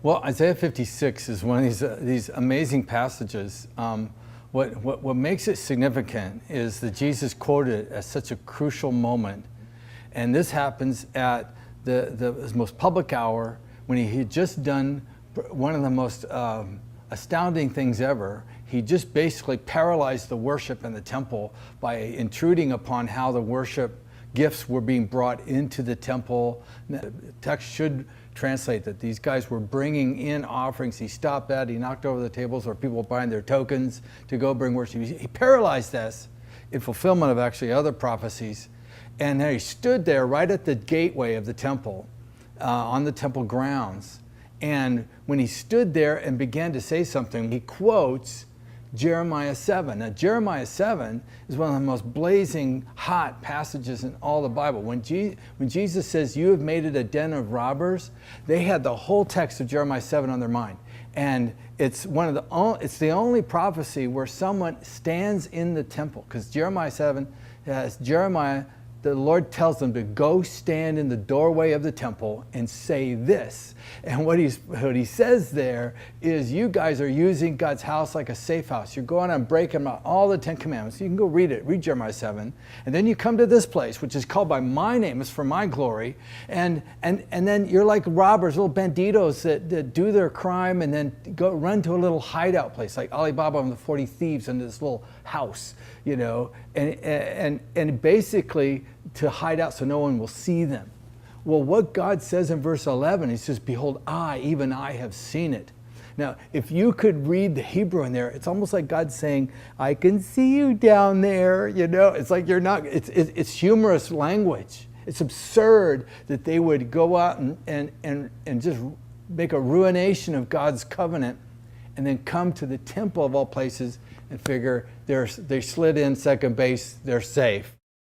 Well, Isaiah 56 is one of these amazing passages. What makes it significant is that Jesus quoted it at such a crucial moment. And this happens at the most public hour when he had just done one of the most astounding things ever. He just basically paralyzed the worship in the temple by intruding upon how the worship gifts were being brought into the temple. The text should translate that these guys were bringing in offerings. He stopped that. He knocked over the tables where people were buying their tokens to go bring worship. He paralyzed this in fulfillment of actually other prophecies. And then he stood there right at the gateway of the temple, on the temple grounds. And when he stood there and began to say something, he quotes Jeremiah 7. Now, Jeremiah 7 is one of the most blazing hot passages in all the Bible. When Jesus says, "You have made it a den of robbers," they had the whole text of Jeremiah 7 on their mind. And it's the only prophecy where someone stands in the temple, because Jeremiah 7 has the Lord tells them to go stand in the doorway of the temple and say this. And what he says there is, you guys are using God's house like a safe house. You're going on breaking all the 10 commandments. You can go read Jeremiah 7. And then you come to this place, which is called by my name, it's for my glory. And then you're like robbers, little banditos that do their crime and then go run to a little hideout place, like Alibaba and the 40 Thieves in this little house, and basically to hide out so no one will see them. Well, what God says in verse 11, he says, "Behold, even I have seen it." Now, if you could read the Hebrew in there, it's almost like God saying, "I can see you down there." It's like you're not, it's humorous language. It's absurd that they would go out and just make a ruination of God's covenant and then come to the temple of all places and figure they slid in second base, they're safe.